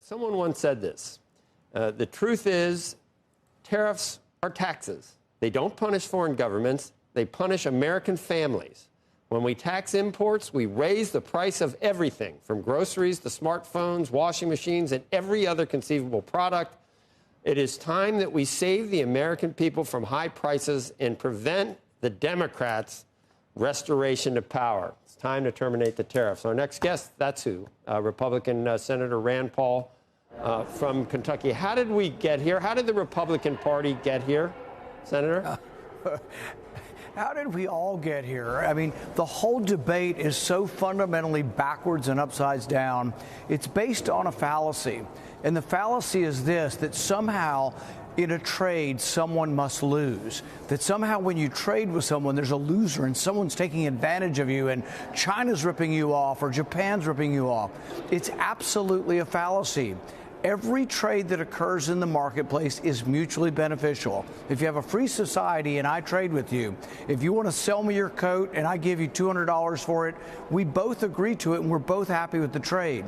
Someone once said this. The truth is, tariffs are taxes. They don't punish foreign governments. They punish American families. When we tax imports, we raise the price of everything, from groceries to smartphones, washing machines, and every other conceivable product. It is time that we save the American people from high prices and prevent the Democrats' restoration to power. It's time to terminate the tariffs. Our next guest, that's who, Republican Senator Rand Paul from Kentucky. How did we get here? How did the Republican Party get here, Senator? How did we all get here? I mean, the whole debate is so fundamentally backwards and upside down. It's based on a fallacy. And the fallacy is this, that somehow in a trade, someone must lose. That somehow when you trade with someone, there's a loser and someone's taking advantage of you and China's ripping you off or Japan's ripping you off. It's absolutely a fallacy. Every trade that occurs in the marketplace is mutually beneficial. If you have a free society and I trade with you, if you want to sell me your coat and I give you $200 for it, we both agree to it and we're both happy with the trade.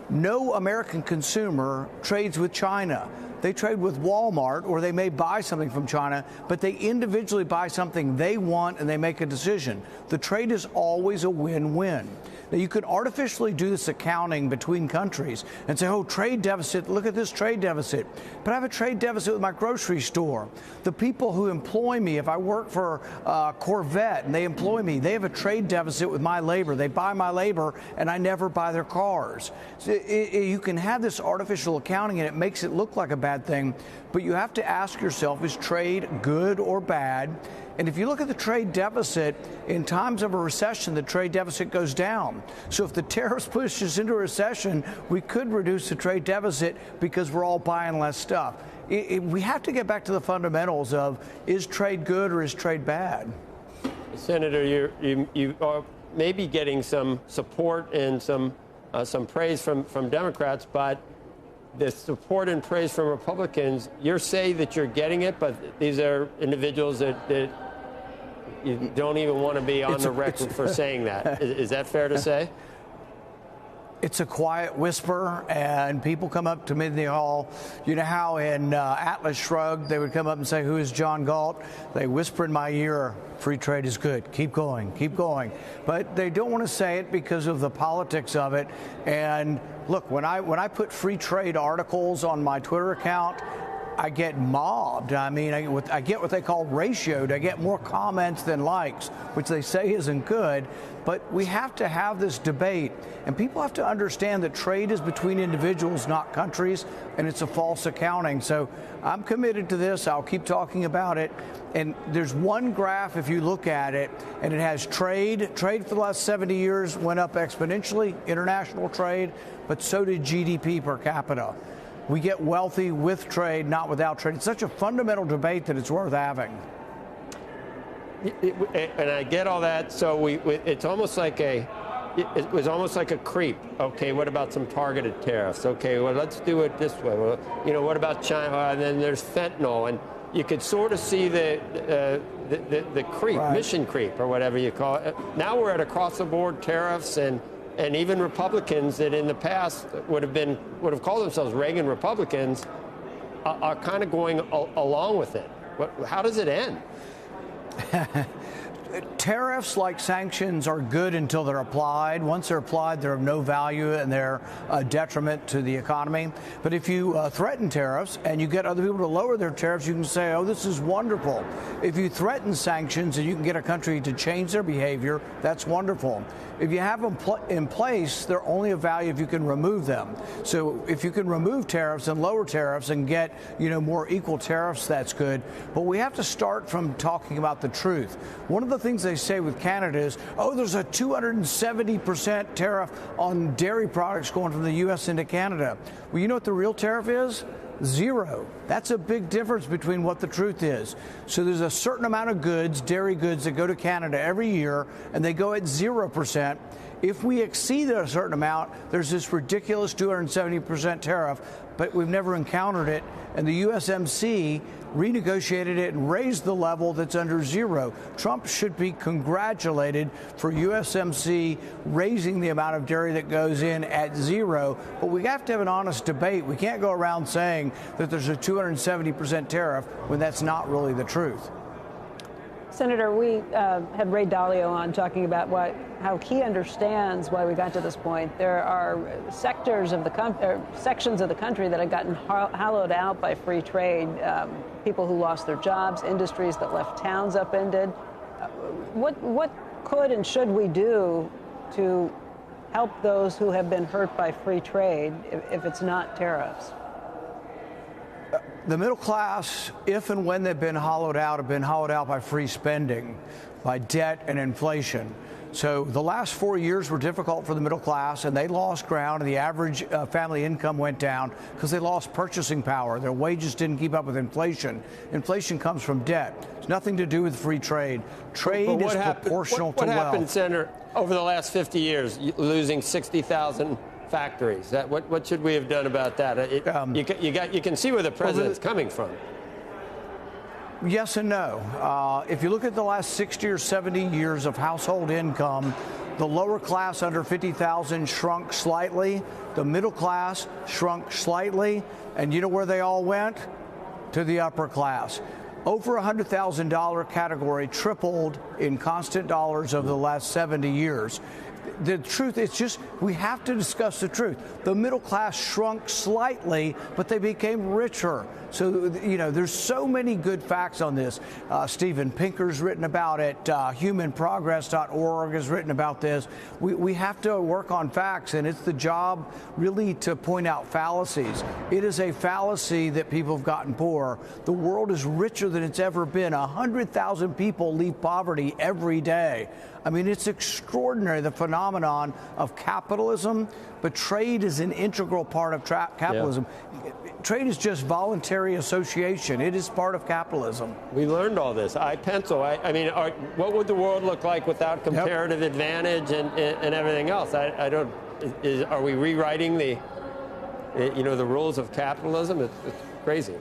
No American consumer trades with China. They trade with Walmart, or they may buy something from China, but they individually buy something they want and they make a decision. The trade is always a win-win. Now, you could artificially do this accounting between countries and say, oh, trade deficit, look at this trade deficit. But I have a trade deficit with my grocery store. The people who employ me, if I work for Corvette and they employ me, they have a trade deficit with my labor. They buy my labor and I never buy their cars. So you can have this artificial accounting and it makes it look like a bad thing, but you have to ask yourself, is trade good or bad? And if you look at the trade deficit, in times of a recession, the trade deficit goes down. So if the tariffs push us into a recession, we could reduce the trade deficit because we're all buying less stuff. We have to get back to the fundamentals of, is trade good or is trade bad? Senator, you are maybe getting some support and some praise from Democrats, but the support and praise from Republicans, you're saying that you're getting it, but these are individuals that you don't even want to be on the record for saying that. Is that fair to say? It's a quiet whisper, and people come up to me in the hall. You know how in Atlas Shrugged, they would come up and say, who is John Galt? They whisper in my ear, free trade is good. Keep going, keep going. But they don't want to say it because of the politics of it. And look, when I put free trade articles on my Twitter account, I get mobbed. I mean, I get what they call ratioed. I get more comments than likes, which they say isn't good. But we have to have this debate, and people have to understand that trade is between individuals, not countries, and it's a false accounting. So I'm committed to this. I'll keep talking about it. And there's one graph, if you look at it, and it has trade. Trade for the last 70 years went up exponentially, international trade, but so did GDP per capita. We get wealthy with trade, not without trade. It's such a fundamental debate that it's worth having. And I get all that. So it's almost like it was almost like a creep. Okay, what about some targeted tariffs? Okay, well, let's do it this way. Well, you know, what about China? And then there's fentanyl, and you could sort of see the creep, right. Mission creep, or whatever you call it. Now we're at across-the-board tariffs, and even Republicans that in the past would have called themselves Reagan Republicans are kind of going along with it. How does it end? Tariffs, like sanctions, are good until they're applied. Once they're applied, they're of no value and they're a detriment to the economy. But if you threaten tariffs and you get other people to lower their tariffs, you can say, oh, this is wonderful. If you threaten sanctions and you can get a country to change their behavior, that's wonderful. If you have them in place, they're only of value if you can remove them. So if you can remove tariffs and lower tariffs and get, more equal tariffs, that's good. But we have to start from talking about the truth. One of the things they say with Canada is, oh, there's a 270% tariff on dairy products going from the U.S. into Canada. Well, you know what the real tariff is? 0. That's a big difference between what the truth is. So there's a certain amount of goods, dairy goods, that go to Canada every year, and they go at 0%. If we exceed a certain amount, there's this ridiculous 270% tariff, but we've never encountered it. And the USMC renegotiated it and raised the level that's under zero. Trump should be congratulated for USMC raising the amount of dairy that goes in at zero. But we have to have an honest debate. We can't go around saying that there's a 270% tariff when that's not really the truth. Senator, we had Ray Dalio on talking about how he understands why we got to this point. There are sections of the country that have gotten hollowed out by free trade, people who lost their jobs, industries that left towns upended. What could and should we do to help those who have been hurt by free trade if it's not tariffs? The middle class, if and when they've been hollowed out, have been hollowed out by free spending, by debt and inflation. So the last 4 years were difficult for the middle class, and they lost ground, and the average family income went down because they lost purchasing power. Their wages didn't keep up with inflation. Inflation comes from debt. It's nothing to do with free trade. Trade is proportional to wealth. What happened, Senator, over the last 50 years, losing 60,000 factories? What should we have done about that? You can see where the president's coming from. Yes and no. If you look at the last 60 or 70 years of household income, the lower class under 50,000 shrunk slightly. The middle class shrunk slightly. And you know where they all went? To the upper class. Over $100,000 category tripled in constant dollars over the last 70 years. The truth is just we have to discuss the truth. The middle class shrunk slightly, but they became richer. So, you know, there's so many good facts on this. Steven Pinker's written about it. HumanProgress.org has written about this. We have to work on facts, and it's the job really to point out fallacies. It is a fallacy that people have gotten poor. The world is richer than it's ever been. 100,000 people leave poverty every day. I mean, it's extraordinary, the phenomenon of capitalism, but trade is an integral part of capitalism. Yeah. Trade is just voluntary association. It is part of capitalism. We learned all this. I mean, what would the world look like without comparative advantage and everything else? Are we rewriting the rules of capitalism? It's crazy.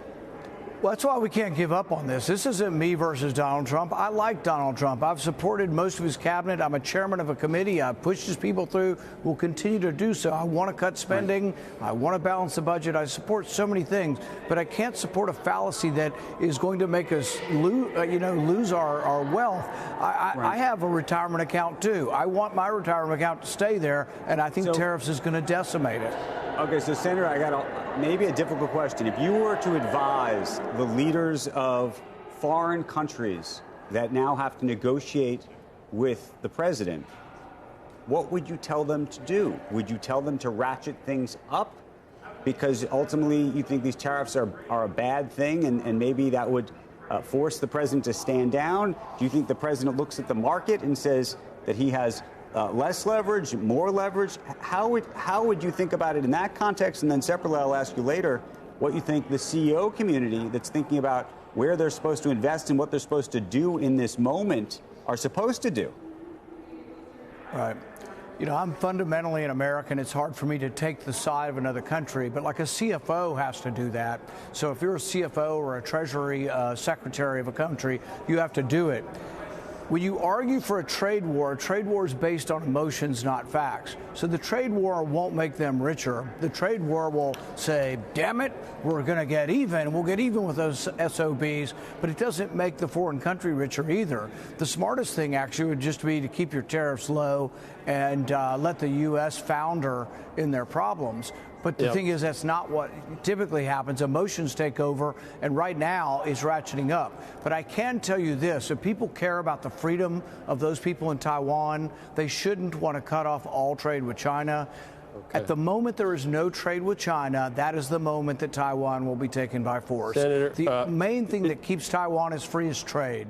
Well, that's why we can't give up on this. This isn't me versus Donald Trump. I like Donald Trump. I've supported most of his cabinet. I'm a chairman of a committee. I've pushed his people through. Will continue to do so. I want to cut spending. I want to balance the budget. I support so many things, but I can't support a fallacy that is going to make us lose our wealth. I have a retirement account too. I want my retirement account to stay there, and I think tariffs is going to decimate it. Okay, so Senator, I got maybe a difficult question. If you were to advise the leaders of foreign countries that now have to negotiate with the president, what would you tell them to do? Would you tell them to ratchet things up? Because ultimately you think these tariffs are a bad thing, and maybe that would force the president to stand down? Do you think the president looks at the market and says that he has less leverage, more leverage? How would you think about it in that context? And then separately, I'll ask you later what you think the CEO community that's thinking about where they're supposed to invest and what they're supposed to do in this moment are supposed to do. Right. You know, I'm fundamentally an American. It's hard for me to take the side of another country, but like a CFO has to do that. So if you're a CFO or a Treasury secretary of a country, you have to do it. When you argue for a trade war is based on emotions, not facts. So the trade war won't make them richer. The trade war will say, damn it, we're going to get even. We'll get even with those SOBs, but it doesn't make the foreign country richer either. The smartest thing actually would just be to keep your tariffs low and let the U.S. founder in their problems. But the thing is, that's not what typically happens. Emotions take over, and right now it's ratcheting up. But I can tell you this, if people care about the freedom of those people in Taiwan, they shouldn't want to cut off all trade with China. Okay. At the moment there is no trade with China, that is the moment that Taiwan will be taken by force. Senator, the main thing that keeps Taiwan as free is trade.